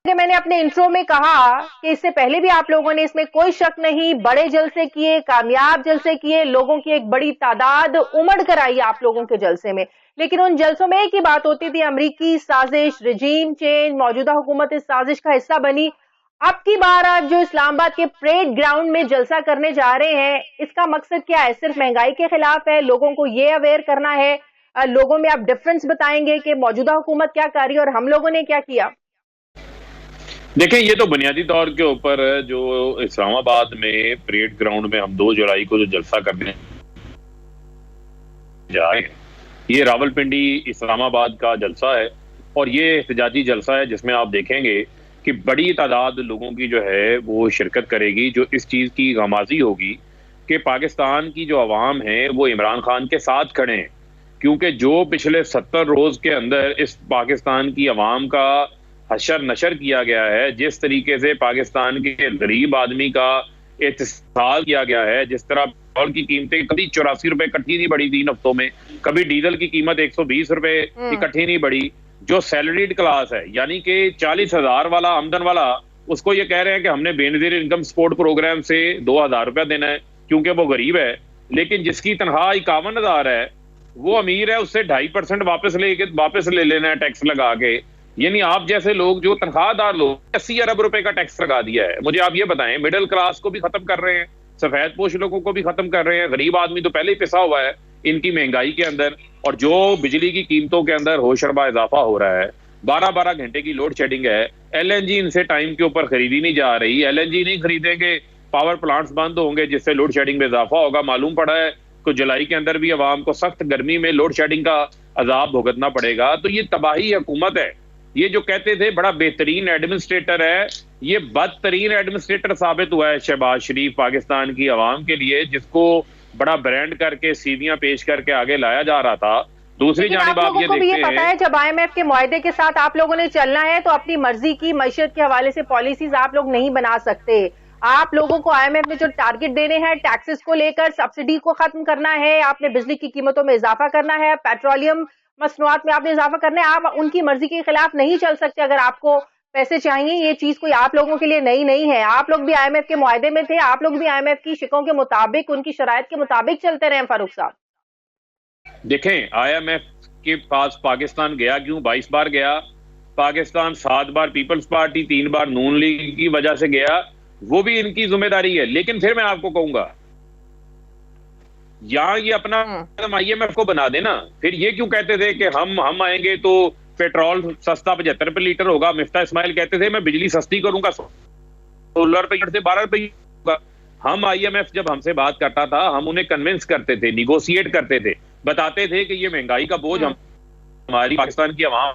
कि मैंने अपने इंट्रो में कहा कि इससे पहले भी आप लोगों ने, इसमें कोई शक नहीं, बड़े जलसे किए, कामयाब जलसे किए, लोगों की एक बड़ी तादाद उमड़ कर आई आप लोगों के जलसे में। लेकिन उन जलसों में एक ही बात होती थी, अमरीकी साजिश, रिजीम चेंज, मौजूदा हुकूमत इस साजिश का हिस्सा बनी। अब की बार आप जो इस्लामाबाद के परेड ग्राउंड में जलसा करने जा रहे हैं, इसका मकसद क्या है? सिर्फ महंगाई के खिलाफ है, लोगों को ये अवेयर करना है, लोगों में आप डिफरेंस बताएंगे कि मौजूदा हुकूमत क्या कर रही है और हम लोगों ने क्या किया? देखें, ये तो बुनियादी तौर के ऊपर जो इस्लामाबाद में परेड ग्राउंड में हम 2 जुलाई को जो जलसा करने जा रहे हैं, ये रावलपिंडी इस्लामाबाद का जलसा है और ये एहतजाजी जलसा है जिसमें आप देखेंगे कि बड़ी तादाद लोगों की जो है वो शिरकत करेगी, जो इस चीज़ की गमाजी होगी कि पाकिस्तान की जो अवाम है वो इमरान खान के साथ खड़े हैं। क्योंकि जो पिछले 70 रोज़ के अंदर इस पाकिस्तान की अवाम का हशर नशर किया गया है, जिस तरीके से पाकिस्तान के गरीब आदमी का इत्तेसाल किया गया है, जिस तरह पेट्रोल की कीमतें कभी 84 रुपए इकट्ठी नहीं बढ़ी 3 हफ्तों में, कभी डीजल की कीमत 120 रुपए इकट्ठी नहीं बढ़ी। जो सैलरीड क्लास है, यानी कि 40,000 वाला आमदन वाला, उसको ये कह रहे हैं कि हमने बेनजीर इनकम सपोर्ट प्रोग्राम से 2,000 रुपया देना है क्योंकि वो गरीब है। लेकिन जिसकी तनख्वाह 51,000 है, वो अमीर है, उससे 2.5% वापस ले लेना है टैक्स लगा के। यानी आप जैसे लोग, जो तनख्वाहदार लोग, 80 अरब रुपए का टैक्स लगा दिया है। मुझे आप ये बताएं, मिडिल क्लास को भी खत्म कर रहे हैं, सफेद पोश लोगों को भी खत्म कर रहे हैं, गरीब आदमी तो पहले ही पिसा हुआ है इनकी महंगाई के अंदर। और जो बिजली की कीमतों के अंदर होशरबा इजाफा हो रहा है, 12-12 घंटे की लोड शेडिंग है, LNG इनसे टाइम के ऊपर खरीदी नहीं जा रही, LNG नहीं खरीदेंगे, पावर प्लांट्स बंद होंगे जिससे लोड शेडिंग में इजाफा होगा। मालूम पड़ा है कि जुलाई के अंदर भी अवाम को सख्त गर्मी में लोड शेडिंग का अजाब भुगतना पड़ेगा। तो ये तबाही हुकूमत है। ये जो कहते थे बड़ा बेहतरीन एडमिनिस्ट्रेटर है, ये बदतरीन एडमिनिस्ट्रेटर साबित हुआ है शहबाज शरीफ पाकिस्तान की आवाम के लिए, जिसको बड़ा ब्रांड करके सीवियां पेश करके आगे लाया जा रहा था। दूसरी जानिब आप ये देखते हैं, पता है जब IMF के मुआहदे के साथ आप लोगों ने चलना है तो अपनी मर्जी की मईशत के हवाले से पॉलिसीज आप लोग नहीं बना सकते। आप लोगों को IMF में जो टारगेट देने हैं, टैक्सेस को लेकर सब्सिडी को खत्म करना है, आपने बिजली की कीमतों में इजाफा करना है, पेट्रोलियम मसनूआत में आपने इजाफा करना है। आप उनकी मर्जी के खिलाफ नहीं चल सकते। अगर आपको पैसे चाहिए, ये चीज कोई आप लोगों के लिए नई नहीं है। आप लोग भी IMF के मुआहदे में थे, आप लोग भी IMF की शिकों के मुताबिक, उनकी शराइत के मुताबिक चलते रहे। फारूक साहब देखें, IMF के पास पाकिस्तान गया क्यों? 22 बार गया पाकिस्तान, 7 बार पीपल्स पार्टी, 3 बार नून लीग की वजह से गया, वो भी इनकी जिम्मेदारी है। लेकिन फिर मैं आपको कहूंगा, यहाँ ये अपना IMF को बना देना। फिर ये क्यों कहते थे कि हम आएंगे तो पेट्रोल सस्ता 75 रुपए लीटर होगा? मिफ्ता इस्माइल कहते थे मैं बिजली सस्ती करूंगा, 16 रुपए से 12 रुपए होगा। हम IMF जब हमसे बात करता था, हम उन्हें कन्विंस करते थे, निगोशिएट करते थे, बताते थे कि ये महंगाई का बोझ हमारी पाकिस्तान की आवाम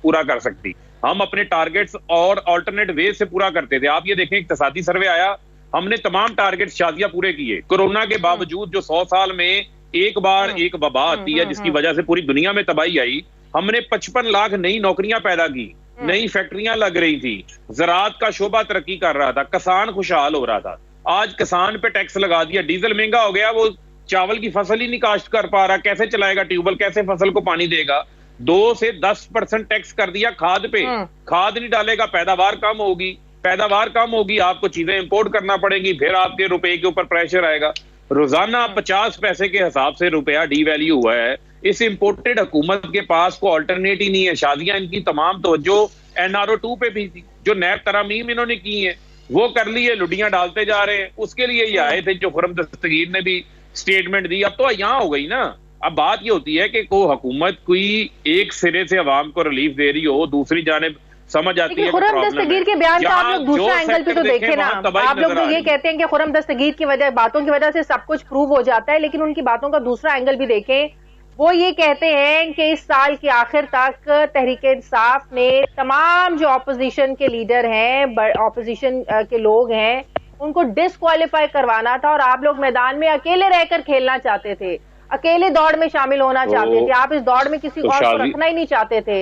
पूरा कर सकती, हम अपने टारगेट्स और अल्टरनेट वे से पूरा करते थे। आप ये देखें, इक्तिसादी सर्वे आया, हमने तमाम टारगेट शादियां पूरे किए। कोरोना के बावजूद जो 100 साल में एक बार एक वबा आती है जिसकी वजह से पूरी दुनिया में तबाही आई, हमने 55 लाख नई नौकरियां पैदा की, नई फैक्ट्रियां लग रही थी, ज़राअत का शोबा तरक्की कर रहा था, किसान खुशहाल हो रहा था। आज किसान पे टैक्स लगा दिया, डीजल महंगा हो गया, वो चावल की फसल ही नहीं काश्त कर पा रहा, कैसे चलाएगा ट्यूबवेल, कैसे फसल को पानी देगा? 2 से 10% टैक्स कर दिया खाद पे, खाद नहीं डालेगा पैदावार कम होगी, पैदावार कम होगी, आपको चीजें इंपोर्ट करना पड़ेगी, फिर आपके रुपए के ऊपर प्रेशर आएगा। रोजाना 50 पैसे के हिसाब से रुपया डीवैल्यू हुआ है। इस इंपोर्टेड हुकूमत के पास को अल्टरनेट ही नहीं है। शादियां इनकी तमाम तवज्जो NRO 2 पे भी थी, जो नैब तरामीम इन्होंने की है वो कर ली है, लुडियां डालते जा रहे हैं। उसके लिए ये आए थे, जो खुर्रम दस्तगीर ने भी स्टेटमेंट दी। अब तो यहाँ हो गई ना, अब बात ये होती है कि कोई हुकूमत कोई एक सिरे से अवाम को रिलीफ दे रही हो, दूसरी जानिब समझ आती है खुर्रम दस्तगीर के बयान का आप लोग दूसरा एंगल भी तो देखें ना। आप लोग तो ये कहते हैं कि खुर्रम दस्तगीर की वजह, बातों की वजह से सब कुछ प्रूव हो जाता है, लेकिन उनकी बातों का दूसरा एंगल भी देखें। वो ये कहते हैं कि इस साल के आखिर तक तहरीक इंसाफ ने तमाम जो ऑपोजिशन के लीडर हैं, ऑपोजिशन के लोग हैं, उनको डिस्क्वालीफाई करवाना था और आप लोग मैदान में अकेले रहकर खेलना चाहते थे, अकेले दौड़ में शामिल होना चाहते थे। आप इस दौड़ में किसी और को रखना ही नहीं चाहते थे।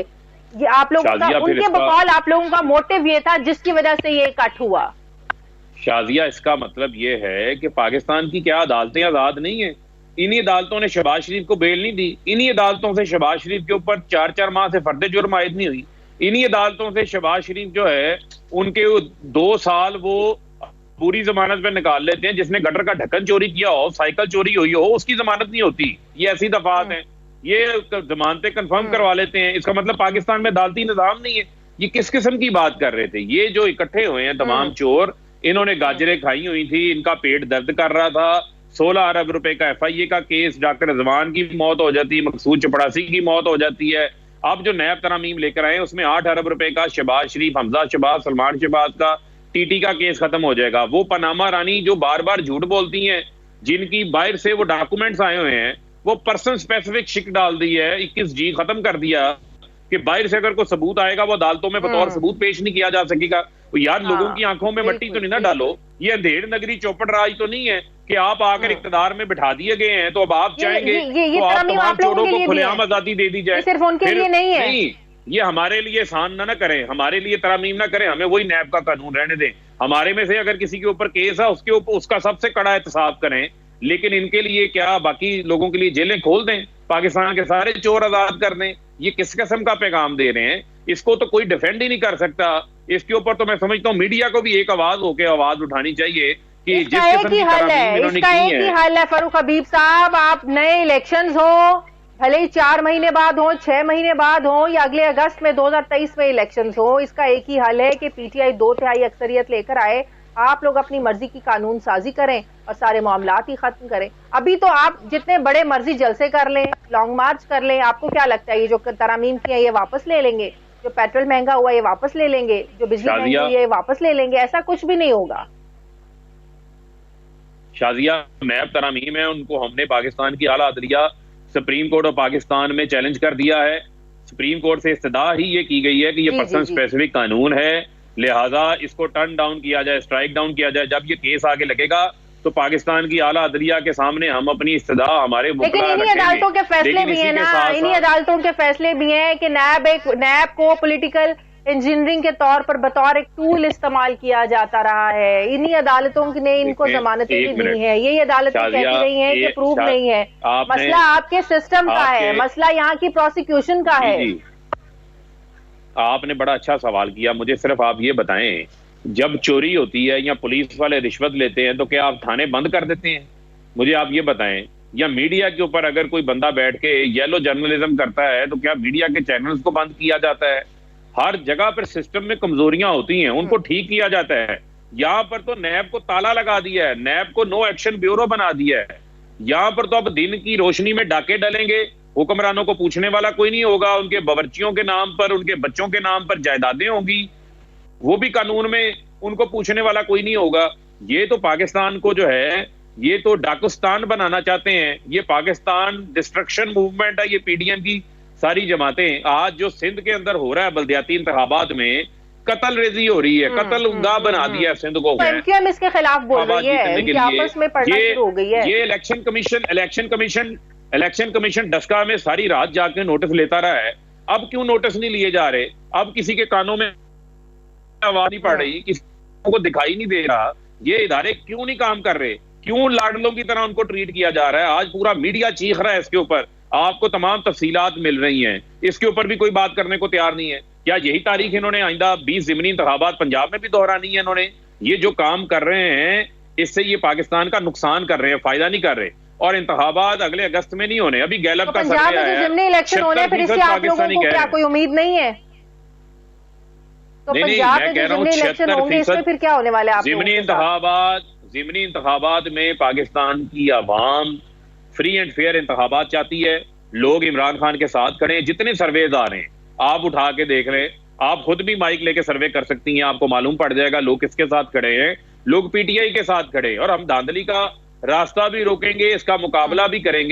ये आप लोगों का, उनके बकौल आप लोगों का मोटिव ये था जिसकी वजह से ये कट हुआ। शाजिया, इसका मतलब ये है कि पाकिस्तान की क्या अदालतें आजाद नहीं है? इन्हीं अदालतों ने शहबाज शरीफ को बेल नहीं दी, इन्हीं अदालतों से शहबाज शरीफ के ऊपर 4-4 माह से फर्द जुर्म आयद नहीं हुई। इन्हीं अदालतों से शहबाज शरीफ जो है उनके 2 साल वो पूरी जमानत पे निकाल लेते हैं। जिसने गटर का ढक्कन चोरी किया हो, साइकिल चोरी हुई हो, उसकी जमानत नहीं होती। ये ऐसी दफात है, ये जमानतें कंफर्म करवा लेते हैं। इसका मतलब पाकिस्तान में अदालती निजाम नहीं है। ये किस किस्म की बात कर रहे थे? ये जो इकट्ठे हुए हैं तमाम चोर, इन्होंने गाजरें खाई हुई थी, इनका पेट दर्द कर रहा था। 16 अरब रुपए का FIA का केस, डॉक्टर रिजवान की मौत हो जाती है, मकसूद चपड़ासी की मौत हो जाती है। अब जो नैब तरामीम लेकर आए उसमें 8 अरब रुपए का शहबाज शरीफ, हमजा शहबाज, सलमान शहबाज का TT का केस खत्म हो जाएगा। वो पनामा रानी जो बार बार झूठ बोलती हैं, जिनकी बाहर से वो डॉक्यूमेंट्स आए हुए हैं, वो पर्सन स्पेसिफिक शिक डाल दी है। 21G खत्म कर दिया कि बाहर से अगर कोई सबूत आएगा वो अदालतों में बतौर सबूत पेश नहीं किया जा सकेगा। यार लोगों की आंखों में मट्टी तो नहीं ना डालो। ये अंधेड़ नगरी चौपट राज तो नहीं है कि आप आकर इक्तदार में बिठा दिए गए हैं तो अब आप चाहेंगे तो आप तमाम चोरों को खुलेआम आजादी दे दी जाए। सिर्फ उनके लिए नहीं है। नहीं, ये हमारे लिए एहसान ना करें, हमारे लिए तरामीम ना करें, हमें वही नैब का कानून रहने दें। हमारे में से अगर किसी के ऊपर केस है उसके ऊपर उसका सबसे कड़ा एहतसाब करें, लेकिन इनके लिए क्या बाकी लोगों के लिए जेलें खोल दें, पाकिस्तान के सारे चोर आजाद कर दें? ये किस किस्म का पैगाम दे रहे हैं? इसको तो कोई डिफेंड ही नहीं कर सकता। इसके ऊपर तो मैं समझता हूँ मीडिया को भी एक आवाज होकर आवाज उठानी चाहिए कि जिस किस्म की तरामीम इन्होंने की है। इसका हल है फरूख हबीब साहब, आप नए इलेक्शंस हो, भले ही 4 महीने बाद हो, 6 महीने बाद हो, या अगले अगस्त में 2023 में इलेक्शंस हो, इसका एक ही हल है कि PTI 2/3 अक्सरियत लेकर आए, आप लोग अपनी मर्जी की कानून साजी करें और सारे मामलात ही खत्म करें। अभी तो आप जितने बड़े मर्जी जलसे कर लें, लॉन्ग मार्च कर लें, आपको क्या लगता है ये जो तरामीम की है ये वापस ले लेंगे? जो पेट्रोल महंगा हुआ ये वापस ले लेंगे? जो बिजली महंगी हुई है ये वापस ले लेंगे? ऐसा कुछ भी नहीं होगा। शाजिया, नैब तरामीम है, उनको हमने पाकिस्तान की आला अदलिया सुप्रीम कोर्ट ऑफ पाकिस्तान में चैलेंज कर दिया है। सुप्रीम कोर्ट से इस्तदा ही ये की गई है कि ये पर्सन स्पेसिफिक कानून है, लिहाजा इसको टर्न डाउन किया जाए, स्ट्राइक डाउन किया जाए। जब ये केस आगे लगेगा तो पाकिस्तान की आला अदलिया के सामने हम अपनी इस्तदा हमारे लेकिन इन्हीं अदालतों के फैसले भी हैं ना, इन्हीं अदालतों के फैसले भी हैं कि नैब को पॉलिटिकल इंजीनियरिंग के तौर पर बतौर एक टूल इस्तेमाल किया जाता रहा है। इन्हीं अदालतों ने इनको जमानतें भी दी हैं। यही अदालतें कहती रही हैं कि प्रूफ नहीं है। मसला आपके सिस्टम का है, मसला यहाँ की प्रोसिक्यूशन का है। आपने बड़ा अच्छा सवाल किया। मुझे सिर्फ आप ये बताएं, जब चोरी होती है या पुलिस वाले रिश्वत लेते हैं तो क्या आप थाने बंद कर देते हैं? मुझे आप ये बताएं। या मीडिया के ऊपर अगर कोई बंदा बैठ के येलो जर्नलिज्म करता है तो क्या मीडिया के चैनल्स को बंद किया जाता है? हर जगह पर सिस्टम में कमजोरियां होती हैं, उनको ठीक किया जाता है। यहाँ पर तो नैब को ताला लगा दिया है, नैब को नो एक्शन ब्यूरो बना दिया है। यहाँ पर तो अब दिन की रोशनी में डाके डलेंगे, हुक्मरानों को पूछने वाला कोई नहीं होगा, उनके बावर्चियों के नाम पर, उनके बच्चों के नाम पर जायदादें होंगी, वो भी कानून में उनको पूछने वाला कोई नहीं होगा। ये तो पाकिस्तान को जो है ये तो डाकुस्तान बनाना चाहते हैं। ये पाकिस्तान डिस्ट्रक्शन मूवमेंट है, ये PDM की सारी जमातें। आज जो सिंध के अंदर हो रहा है बल्दियाती इंतखाबात में कत्ल रेजी हो रही है, कत्ल उमदा बना दिया सिंध को। MQM इसके खिलाफ बोल रही है, इनकी आपस में पढ़ना शुरू हो गई है। ये इलेक्शन कमीशन डस्का में सारी रात जाके नोटिस लेता रहा है। अब क्यों नोटिस नहीं लिए जा रहे? अब किसी के कानों में आवाज नहीं पड़ रही, किसी को दिखाई नहीं दे रहा। ये इदारे क्यों नहीं काम कर रहे? क्यों लाडलों की तरह उनको ट्रीट किया जा रहा है? आज पूरा मीडिया चीख रहा है इसके ऊपर, आपको तमाम तफसीलात मिल रही हैं, इसके ऊपर भी कोई बात करने को तैयार नहीं है। क्या यही तारीख इन्होंने आइंदा 20 ज़िमनी इंतखाबात पंजाब में भी दोहरानी है? इन्होंने ये जो काम कर रहे हैं इससे ये पाकिस्तान का नुकसान कर रहे हैं, फायदा नहीं कर रहे। और इंतखाबात अगले अगस्त में नहीं होने। अभी गैलप का सर्वे आया है, ज़िमनी इलेक्शन होने, फिर इससे आप लोगों को क्या कोई उम्मीद नहीं है? तो पंजाब में जो ज़िमनी इलेक्शन होंगे इसमें फिर क्या होने वाला है? ज़िमनी इंतखाबात में पाकिस्तान की आवाम फ्री एंड फेयर इंतखाबात चाहती है। लोग इमरान खान के साथ खड़े हैं। जितने सर्वेज आ रहे हैं आप उठा के देख रहे हैं, आप खुद भी माइक लेके सर्वे कर सकती हैं, आपको मालूम पड़ जाएगा लोग किसके साथ खड़े हैं। लोग PTI के साथ खड़े हैं और हम धांधली का रास्ता भी रोकेंगे, इसका मुकाबला भी करेंगे।